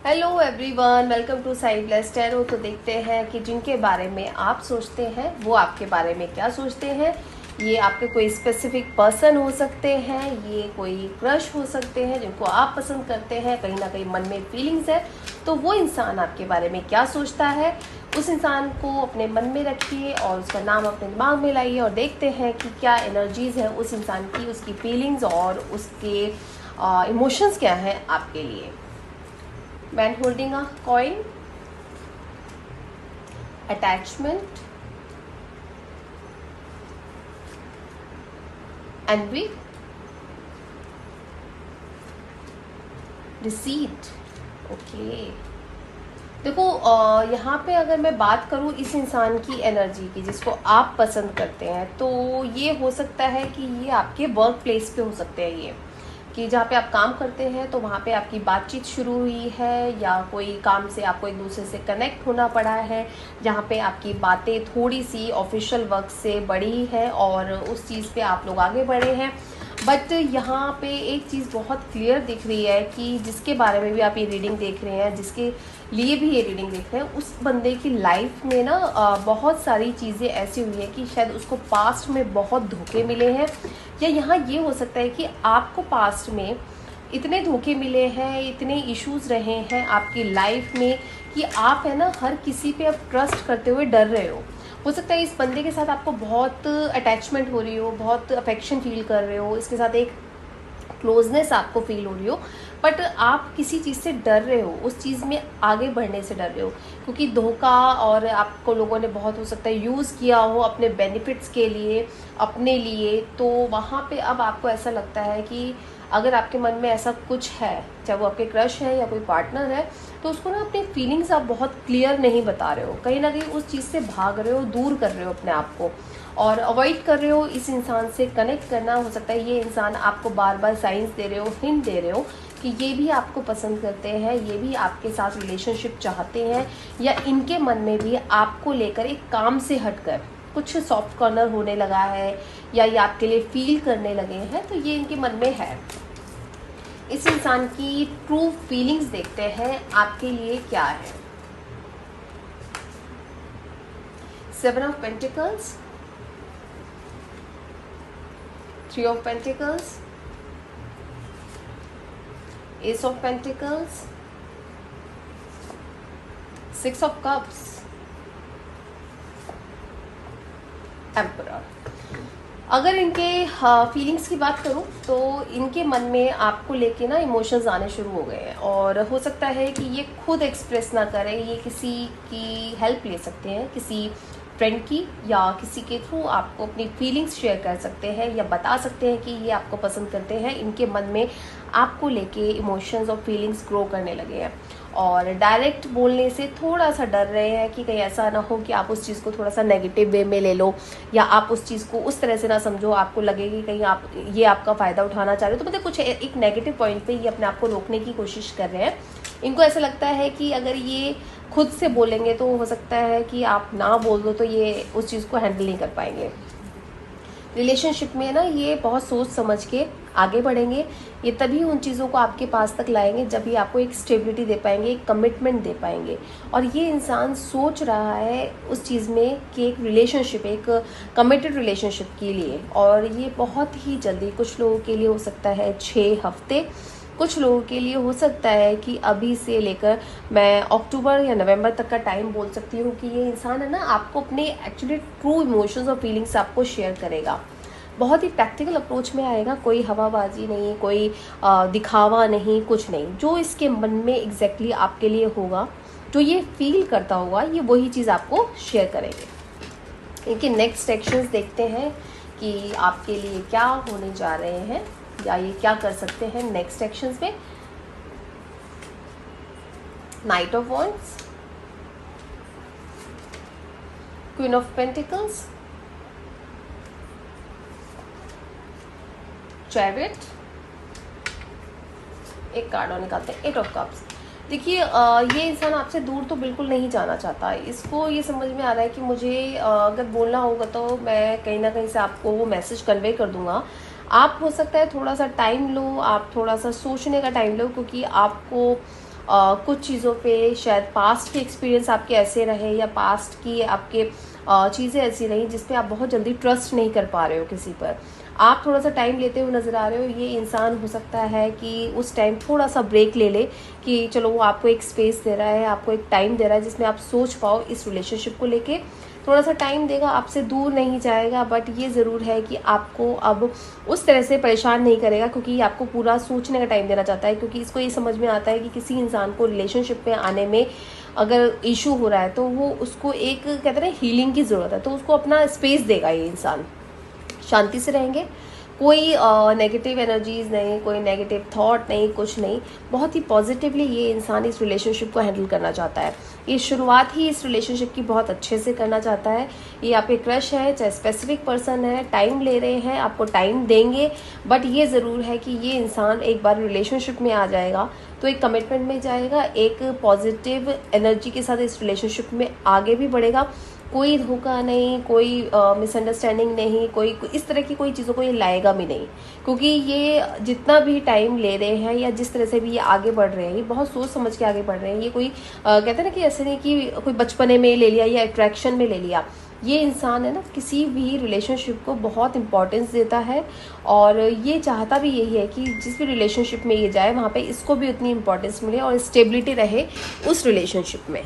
Hello everyone, welcome to Sai blessed tarot. तो देखते हैं कि जिनके बारे में आप सोचते हैं वो आपके बारे में क्या सोचते हैं। ये आपके कोई स्पेसिफिक पर्सन हो सकते हैं, ये कोई क्रश हो सकते हैं जिनको आप पसंद करते हैं, कहीं ना कहीं मन में फीलिंग्स है। तो वो इंसान आपके बारे में क्या सोचता है, उस इंसान को अपने मन में रखिए और उसका नाम अपने दिमाग में लाइए और देखते हैं कि क्या एनर्जीज है उस इंसान की, उसकी फीलिंग्स और उसके इमोशंस क्या हैं आपके लिए। Man holding a coin, attachment, envy, deceit. Okay, देखो यहाँ पे अगर मैं बात करूँ इस इंसान की एनर्जी की जिसको आप पसंद करते हैं, तो ये हो सकता है कि ये आपके वर्क प्लेस पे हो सकते हैं। ये कि जहाँ पे आप काम करते हैं तो वहाँ पे आपकी बातचीत शुरू हुई है, या कोई काम से आपको एक दूसरे से कनेक्ट होना पड़ा है, जहाँ पे आपकी बातें थोड़ी सी ऑफिशियल वर्क से बढ़ी है और उस चीज़ पे आप लोग आगे बढ़े हैं। बट यहाँ पे एक चीज़ बहुत क्लियर दिख रही है कि जिसके बारे में भी आप ये रीडिंग देख रहे हैं, जिसके लिए भी ये रीडिंग देख रहे हैं, उस बंदे की लाइफ में ना बहुत सारी चीज़ें ऐसी हुई है कि शायद उसको पास्ट में बहुत धोखे मिले हैं, या यहाँ ये हो सकता है कि आपको पास्ट में इतने धोखे मिले हैं, इतने इश्यूज रहे हैं आपकी लाइफ में कि आप है ना हर किसी पे अब ट्रस्ट करते हुए डर रहे हो सकता है इस बंदे के साथ आपको बहुत अटैचमेंट हो रही हो, बहुत अफेक्शन फील कर रहे हो, इसके साथ एक क्लोजनेस आपको फील हो रही हो, बट आप किसी चीज़ से डर रहे हो, उस चीज़ में आगे बढ़ने से डर रहे हो, क्योंकि धोखा और आपको लोगों ने बहुत हो सकता है यूज़ किया हो अपने बेनिफिट्स के लिए, अपने लिए। तो वहाँ पे अब आपको ऐसा लगता है कि अगर आपके मन में ऐसा कुछ है, चाहे वो आपके क्रश है या कोई पार्टनर है, तो उसको ना अपनी फीलिंग्स आप बहुत क्लियर नहीं बता रहे हो, कहीं ना कहीं उस चीज़ से भाग रहे हो, दूर कर रहे हो अपने आप को और अवॉइड कर रहे हो इस इंसान से कनेक्ट करना। हो सकता है ये इंसान आपको बार बार साइंस दे रहे हो, हिंट दे रहे हो कि ये भी आपको पसंद करते हैं, ये भी आपके साथ रिलेशनशिप चाहते हैं, या इनके मन में भी आपको लेकर एक काम से हटकर कुछ सॉफ्ट कॉर्नर होने लगा है, या ये आपके लिए फील करने लगे हैं, तो ये इनके मन में है। इस इंसान की ट्रू फीलिंग्स देखते हैं आपके लिए क्या है। 7 of pentacles, 3 of Pentacles, Ace of Pentacles, 6 of Cups, Emperor। अगर इनके फीलिंग्स की बात करूं तो इनके मन में आपको लेके ना इमोशंस आने शुरू हो गए हैं, और हो सकता है कि ये खुद एक्सप्रेस ना करें, ये किसी की हेल्प ले सकते हैं, किसी फ्रेंड की या किसी के थ्रू आपको अपनी फीलिंग्स शेयर कर सकते हैं, या बता सकते हैं कि ये आपको पसंद करते हैं। इनके मन में आपको लेके इमोशंस और फीलिंग्स ग्रो करने लगे हैं, और डायरेक्ट बोलने से थोड़ा सा डर रहे हैं कि कहीं ऐसा ना हो कि आप उस चीज़ को थोड़ा सा नेगेटिव वे में ले लो, या आप उस चीज़ को उस तरह से ना समझो, आपको लगे कि कहीं आप ये आपका फ़ायदा उठाना चाह रहे हो। तो मतलब कुछ एक नेगेटिव पॉइंट पे ये अपने आप को रोकने की कोशिश कर रहे हैं। इनको ऐसा लगता है कि अगर ये खुद से बोलेंगे तो हो सकता है कि आप ना बोल दो, तो ये उस चीज़ को हैंडल नहीं कर पाएंगे। रिलेशनशिप में ना ये बहुत सोच समझ के आगे बढ़ेंगे, ये तभी उन चीज़ों को आपके पास तक लाएंगे जब ये आपको एक स्टेबिलिटी दे पाएंगे, एक कमिटमेंट दे पाएंगे। और ये इंसान सोच रहा है उस चीज़ में कि एक रिलेशनशिप, एक कमिटेड रिलेशनशिप के लिए, और ये बहुत ही जल्दी, कुछ लोगों के लिए हो सकता है 6 हफ्ते, कुछ लोगों के लिए हो सकता है कि अभी से लेकर मैं अक्टूबर या नवंबर तक का टाइम बोल सकती हूँ कि ये इंसान है ना आपको अपने एक्चुअली ट्रू इमोशंस और फीलिंग्स आपको शेयर करेगा। बहुत ही प्रैक्टिकल अप्रोच में आएगा, कोई हवाबाजी नहीं, कोई दिखावा नहीं, कुछ नहीं। जो इसके मन में एग्जैक्टली आपके लिए होगा, जो ये फील करता होगा, ये वही चीज़ आपको शेयर करेंगे। इनके नेक्स्ट एक्शंस देखते हैं कि आपके लिए क्या होने जा रहे हैं, या ये क्या कर सकते हैं नेक्स्ट एक्शंस में। Night of wands, queen of pentacles, chariot, एक कार्ड और निकालते हैं, 8 ऑफ कप्स। देखिए ये इंसान आपसे दूर तो बिल्कुल नहीं जाना चाहता। इसको ये समझ में आ रहा है कि मुझे अगर बोलना होगा तो मैं कहीं ना कहीं से आपको वो मैसेज कन्वे कर दूंगा। आप हो सकता है थोड़ा सा टाइम लो, आप थोड़ा सा सोचने का टाइम लो, क्योंकि आपको कुछ चीज़ों पे शायद पास्ट के एक्सपीरियंस आपके ऐसे रहे या पास्ट की आपके चीज़ें ऐसी रही जिस पे आप बहुत जल्दी ट्रस्ट नहीं कर पा रहे हो किसी पर। आप थोड़ा सा टाइम लेते हुए नज़र आ रहे हो। ये इंसान हो सकता है कि उस टाइम थोड़ा सा ब्रेक ले ले, कि चलो वो आपको एक स्पेस दे रहा है, आपको एक टाइम दे रहा है जिसमें आप सोच पाओ इस रिलेशनशिप को लेके। थोड़ा सा टाइम देगा, आपसे दूर नहीं जाएगा, बट ये ज़रूर है कि आपको अब उस तरह से परेशान नहीं करेगा, क्योंकि आपको पूरा सोचने का टाइम देना चाहता है। क्योंकि इसको ये समझ में आता है कि किसी इंसान को रिलेशनशिप में आने में अगर इशू हो रहा है तो वो उसको एक कहते हैं ना हीलिंग की ज़रूरत है, तो उसको अपना स्पेस देगा ये इंसान। शांति से रहेंगे, कोई नेगेटिव एनर्जीज नहीं, कोई नेगेटिव थॉट नहीं, कुछ नहीं। बहुत ही पॉजिटिवली ये इंसान इस रिलेशनशिप को हैंडल करना चाहता है। ये शुरुआत ही इस रिलेशनशिप की बहुत अच्छे से करना चाहता है। ये आपके क्रश है, चाहे स्पेसिफिक पर्सन है, टाइम ले रहे हैं, आपको टाइम देंगे, बट ये ज़रूर है कि ये इंसान एक बार रिलेशनशिप में आ जाएगा तो एक कमिटमेंट में जाएगा, एक पॉजिटिव एनर्जी के साथ इस रिलेशनशिप में आगे भी बढ़ेगा। कोई धोखा नहीं, कोई मिसअंडरस्टैंडिंग नहीं, कोई इस तरह की कोई चीज़ों को ये लाएगा भी नहीं। क्योंकि ये जितना भी टाइम ले रहे हैं या जिस तरह से भी ये आगे बढ़ रहे हैं, ये बहुत सोच समझ के आगे बढ़ रहे हैं। ये कोई कहते हैं ना कि ऐसे नहीं कि कोई बचपने में ले लिया या अट्रैक्शन में ले लिया। ये इंसान है ना किसी भी रिलेशनशिप को बहुत इंपॉर्टेंस देता है, और ये चाहता भी यही है कि जिस भी रिलेशनशिप में ये जाए वहाँ पे इसको भी उतनी इंपॉर्टेंस मिले और स्टेबिलिटी रहे उस रिलेशनशिप में।